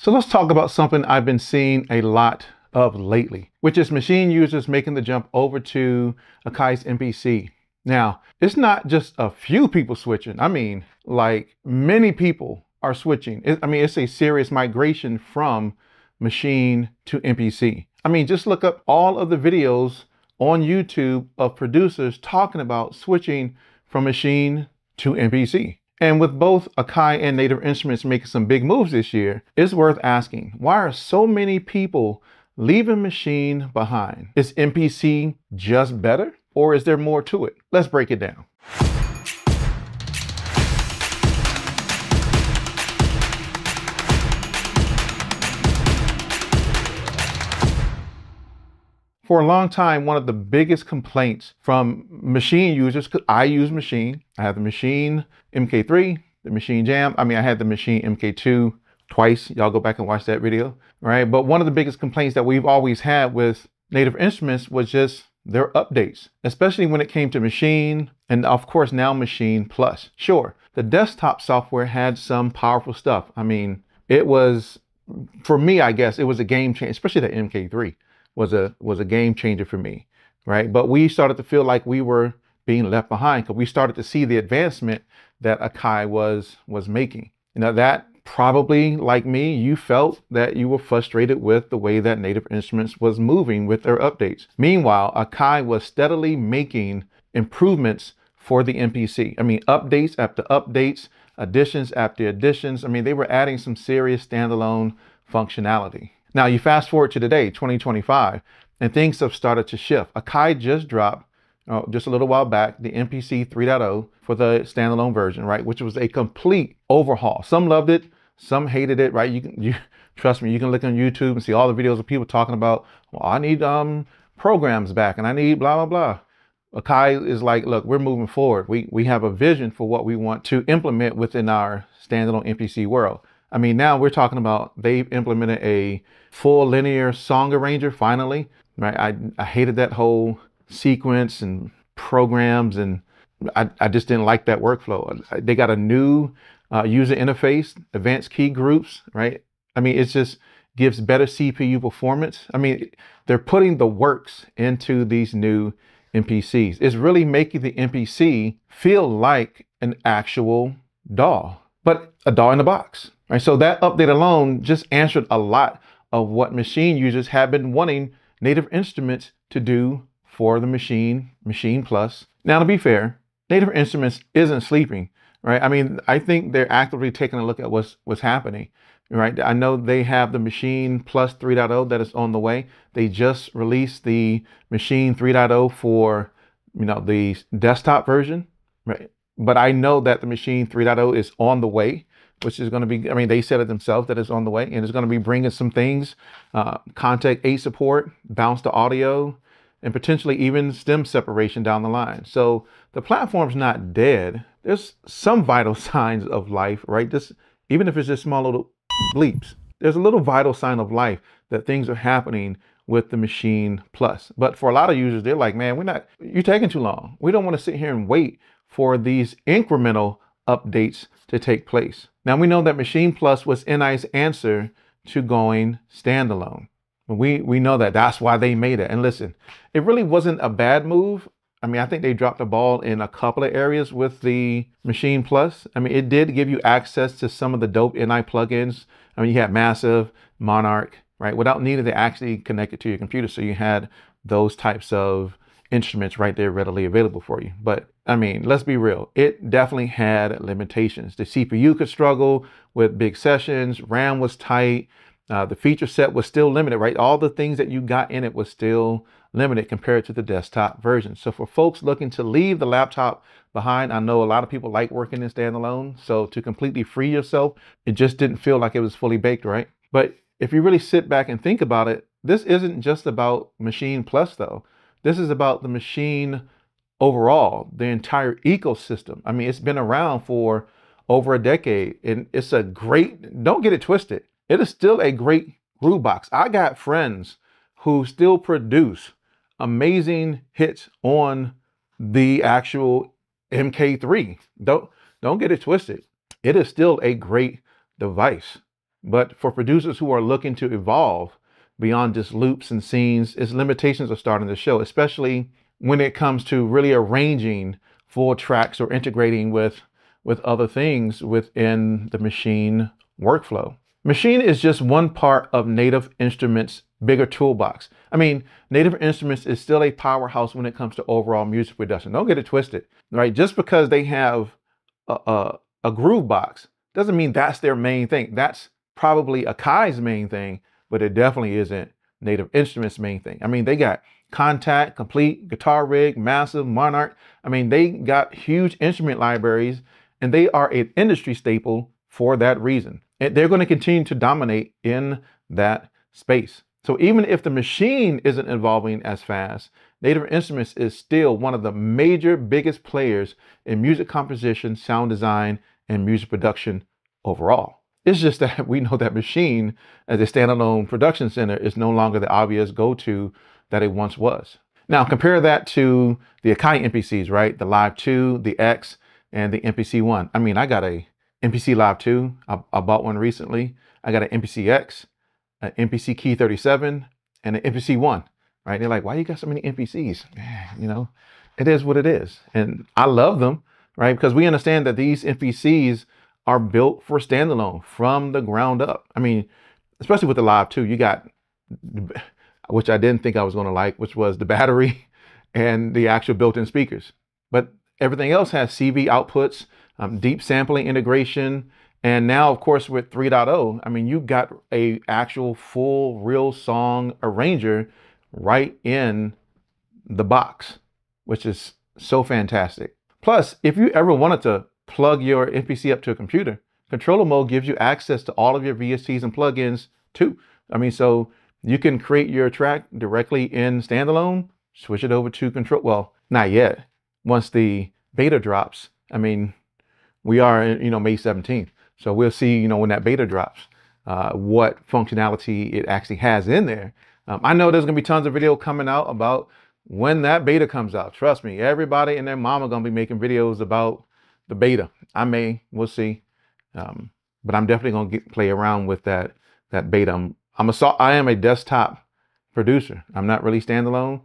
So let's talk about something I've been seeing a lot of lately, which is Maschine users making the jump over to Akai's MPC. Now, it's not just a few people switching. I mean, like many people are switching. It's a serious migration from Maschine to MPC. I mean, just look up all of the videos on YouTube of producers talking about switching from Maschine to MPC. And with both Akai and Native Instruments making some big moves this year, it's worth asking, why are so many people leaving Maschine behind? Is MPC just better, or is there more to it? Let's break it down. For a long time, one of the biggest complaints from Maschine users, because I use Maschine, I have the Maschine MK3, the Maschine Jam. I had the Maschine MK2 twice. Y'all go back and watch that video, right? But one of the biggest complaints that we've always had with Native Instruments was just their updates, especially when it came to Maschine and of course now Maschine Plus. Sure, the desktop software had some powerful stuff. I mean, it was, for me, I guess, it was a game changer, especially the MK3. Was a game changer for me, right? But we started to feel like we were being left behind because we started to see the advancement that Akai was making. You know, that probably, like me, you felt that you were frustrated with the way that Native Instruments was moving with their updates. Meanwhile, Akai was steadily making improvements for the MPC. I mean, updates after updates, additions after additions. I mean, they were adding some serious standalone functionality. Now you fast forward to today, 2025, and things have started to shift. Akai just dropped, just a little while back, the MPC 3.0 for the standalone version, right? Which was a complete overhaul. Some loved it, some hated it, right? You trust me, you can look on YouTube and see all the videos of people talking about, well, I need programs back and I need blah, blah, blah. Akai is like, look, we're moving forward. We have a vision for what we want to implement within our standalone MPC world. I mean, now we're talking about they've implemented a full linear song arranger finally, right? I hated that whole sequence and programs, and I just didn't like that workflow. They got a new user interface, advanced key groups, right? I mean, it just gives better CPU performance. I mean, they're putting the works into these new MPCs. It's really making the MPC feel like an actual DAW, but a DAW in a box. Right, so that update alone just answered a lot of what Maschine users have been wanting Native Instruments to do for the Maschine Plus. Now, to be fair, Native Instruments isn't sleeping, right? I mean, I think they're actively taking a look at what's happening, right? I know they have the Maschine Plus 3.0 that is on the way. They just released the Maschine 3.0 for, the desktop version, right? But I know that the Maschine 3.0 is on the way, which is going to be, they said it themselves that it's on the way, and it's going to be bringing some things, Contact 8 support, bounce to audio, and potentially even stem separation down the line. So the platform's not dead. There's some vital signs of life, right? Even if it's just small little bleeps, there's a little vital sign of life that things are happening with the Maschine Plus. But for a lot of users, they're like, man, you're taking too long. We don't want to sit here and wait for these incremental updates to take place. Now we know that Maschine Plus was NI's answer to going standalone. We know that. That's why they made it. And listen, it really wasn't a bad move. I think they dropped the ball in a couple of areas with the Maschine Plus. It did give you access to some of the dope NI plugins. You had Massive, Monarch, right? Without needing to actually connect it to your computer. So you had those types of instruments right there readily available for you. But let's be real. It definitely had limitations. The CPU could struggle with big sessions. RAM was tight. The feature set was still limited, right? All the things that you got in it was still limited compared to the desktop version. So for folks looking to leave the laptop behind, I know a lot of people like working in standalone. So to completely free yourself, it just didn't feel like it was fully baked, right? But if you really sit back and think about it, this isn't just about Maschine Plus though. This is about the Maschine overall, the entire ecosystem. It's been around for over a decade, and it's a great, don't get it twisted, it is still a great groove box. I got friends who still produce amazing hits on the actual MK3. Don't get it twisted. It is still a great device. But for producers who are looking to evolve beyond just loops and scenes, its limitations are starting to show, especially when it comes to really arranging full tracks or integrating with other things within the Maschine workflow. Maschine is just one part of Native Instruments' bigger toolbox. I mean, Native Instruments is still a powerhouse when it comes to overall music production. Don't get it twisted, right? Just because they have a groove box doesn't mean that's their main thing. That's probably Akai's main thing, but it definitely isn't Native Instruments' main thing. I mean, they got Contact, Complete, Guitar Rig, Massive, Monarch. I mean, they got huge instrument libraries, and they are an industry staple for that reason. And they're going to continue to dominate in that space. So even if the Maschine isn't evolving as fast, Native Instruments is still one of the major, biggest players in music composition, sound design, and music production overall. It's just that we know that Maschine as a standalone production center is no longer the obvious go-to that it once was. Now compare that to the Akai MPCs, right? The Live 2, the X, and the MPC 1. I mean, I got a MPC Live 2. I bought one recently. I got an MPC X, an MPC Key 37, and an MPC 1, right? They're like, why you got so many MPCs? You know, it is what it is. And I love them, right? Because we understand that these MPCs are built for standalone from the ground up. I mean, especially with the Live 2, you got, which I didn't think I was going to like, which was the battery and the actual built-in speakers. But everything else has CV outputs, deep sampling integration, and now, of course, with 3.0, I mean, you got a actual full real song arranger right in the box, which is so fantastic. Plus, if you ever wanted to plug your MPC up to a computer, controller mode gives you access to all of your VSTs and plugins too. I mean, so you can create your track directly in standalone, switch it over to control. Well, not yet. Once the beta drops, I mean, we are, May 17th. So we'll see, when that beta drops, what functionality it actually has in there. I know there's going to be tons of video coming out about when that beta comes out. Trust me, everybody and their mama going to be making videos about the beta. We'll see. But I'm definitely going to play around with that beta. I am a desktop producer. I'm not really standalone.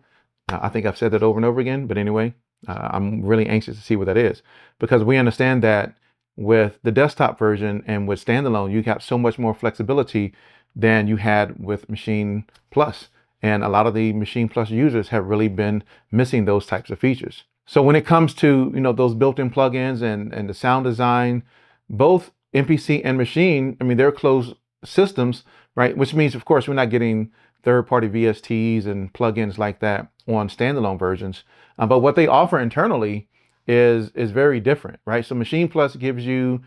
I think I've said that over and over again, but anyway, I'm really anxious to see what that is, because we understand that with the desktop version and with standalone, you got so much more flexibility than you had with Maschine Plus. And a lot of the Maschine Plus users have really been missing those types of features. So when it comes to, those built-in plugins and the sound design, both MPC and Maschine, I mean, they're closed systems, right? Which means, of course, we're not getting third-party VSTs and plugins like that on standalone versions. But what they offer internally is very different, right? So Maschine Plus gives you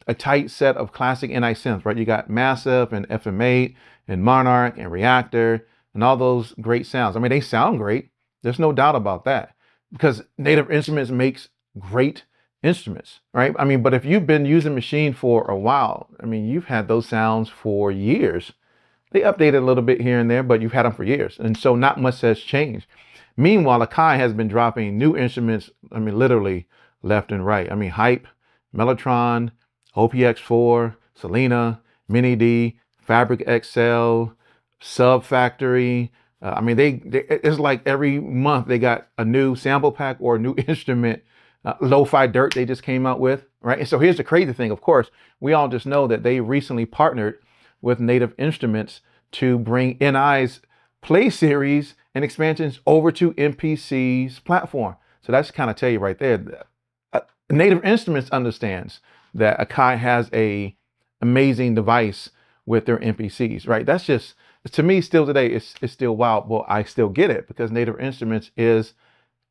a tight set of classic NI synths, right? You got Massive and FM8 and Monarch and Reactor and all those great sounds. I mean, they sound great. There's no doubt about that, because Native Instruments makes great instruments, right? I mean, but if you've been using Maschine for a while, I mean, you've had those sounds for years. They updated a little bit here and there, but you've had them for years. And so not much has changed. Meanwhile, Akai has been dropping new instruments, I mean, literally left and right. I mean, Hype, Mellotron, OPX4, Selena, Mini D, Fabric XL, Sub Factory. I mean, it's like every month they got a new sample pack or a new instrument. Lo-Fi Dirt they just came out with, right? And so here's the crazy thing. Of course, we all just know that they recently partnered with Native Instruments to bring NI's Play series and expansions over to MPC's platform. So that's kind of tell you right there. Native Instruments understands that Akai has a amazing device with their MPCs, right? That's just, to me, still today, it's still wild. Well, I still get it, because Native Instruments is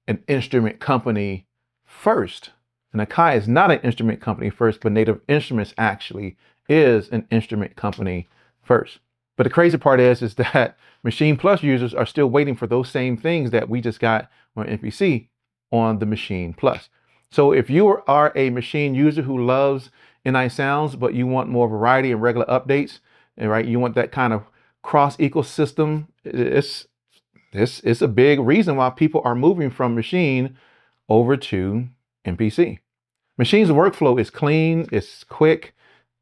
an instrument company first. And Akai is not an instrument company first, but Native Instruments actually is an instrument company first. But the crazy part is that Maschine Plus users are still waiting for those same things that we just got on MPC on the Maschine Plus. So if you are a Maschine user who loves NI sounds, but you want more variety and regular updates, and right, you want that kind of cross ecosystem, it's a big reason why people are moving from Maschine over to MPC. Maschine's workflow is clean, it's quick,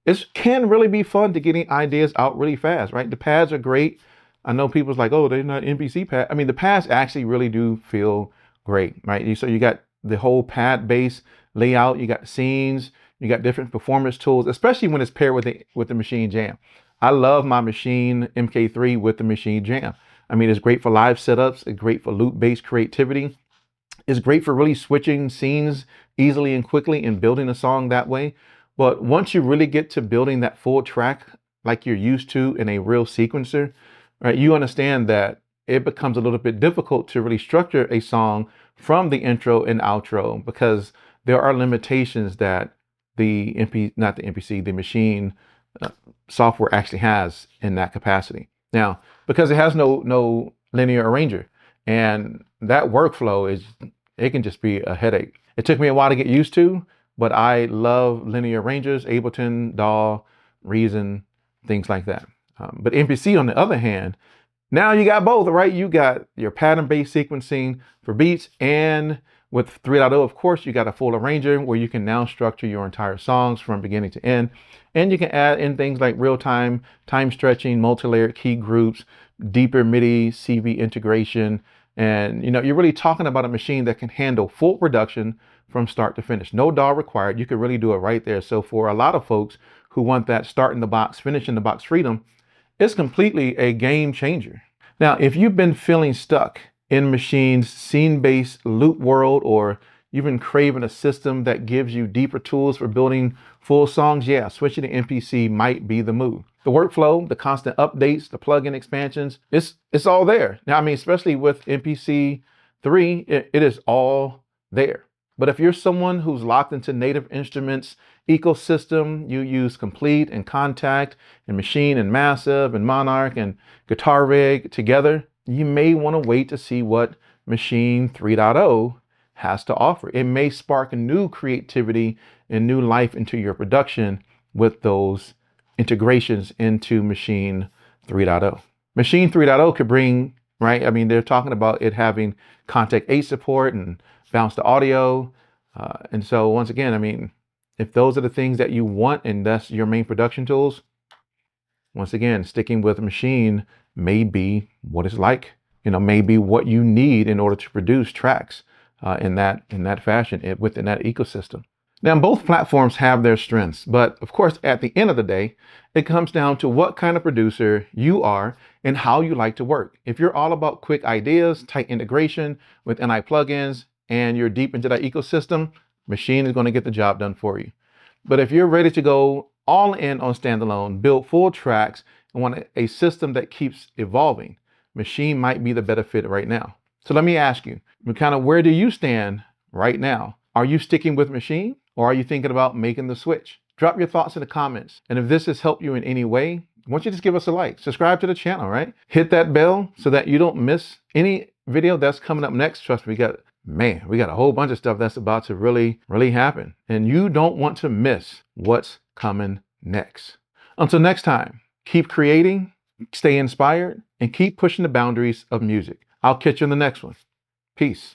it can really be fun to getting ideas out really fast, right? The pads are great. I know people's like, oh, they're not MPC pad. I mean, the pads actually really do feel great, right? So you got the whole pad base layout, you got scenes, you got different performance tools, especially when it's paired with the Maschine Jam. I love my Maschine MK3 with the Maschine Jam. I mean, it's great for live setups, it's great for loop-based creativity. It's great for really switching scenes easily and quickly and building a song that way. But once you really get to building that full track like you're used to in a real sequencer, right, you understand that it becomes a little bit difficult to really structure a song from the intro and outro because there are limitations that the the Maschine software actually has in that capacity. Now, because it has no linear arranger, and that workflow it can just be a headache. It took me a while to get used to, but I love linear arrangers, Ableton, DAW, Reason, things like that. But MPC, on the other hand, now you got both, right? You got your pattern-based sequencing for beats, and with 3.0, of course, you got a full arranger where you can now structure your entire songs from beginning to end. And you can add in things like real-time, time stretching, multi-layered key groups, deeper MIDI, CV integration. And you're really talking about a machine that can handle full production from start to finish. No DAW required. You could really do it right there. So for a lot of folks who want that start in the box, finish in the box freedom, it's completely a game changer. Now, if you've been feeling stuck in Maschine's scene-based loop world, or you've been craving a system that gives you deeper tools for building full songs, yeah, switching to MPC might be the move. The workflow, the constant updates, the plugin expansions, it's all there. Now, I mean, especially with MPC 3, it is all there. But if you're someone who's locked into Native Instruments ecosystem, you use Complete and Contact and Maschine and Massive and Monarch and Guitar Rig together, you may want to wait to see what Maschine 3.0 has to offer. It may spark a new creativity and new life into your production with those integrations into Maschine 3.0. Maschine 3.0 could bring, right? I mean, they're talking about it having Contact 8 support and bounce to audio. And so once again, I mean, if those are the things that you want and that's your main production tools, once again, sticking with Maschine may be what it's like, may be what you need in order to produce tracks in that fashion within that ecosystem. Now, both platforms have their strengths, but of course, at the end of the day, it comes down to what kind of producer you are and how you like to work. If you're all about quick ideas, tight integration with NI plugins, and you're deep into that ecosystem, Maschine is going to get the job done for you. But if you're ready to go all in on standalone, build full tracks, and want a system that keeps evolving, Maschine might be the better fit right now. So let me ask you, kind of where do you stand right now? Are you sticking with Maschine, or are you thinking about making the switch? Drop your thoughts in the comments. And if this has helped you in any way, why don't you just give us a like, subscribe to the channel, right? Hit that bell so that you don't miss any video that's coming up next. Trust me, we got a whole bunch of stuff that's about to really happen. And you don't want to miss what's coming next. Until next time, keep creating, stay inspired, and keep pushing the boundaries of music. I'll catch you in the next one. Peace.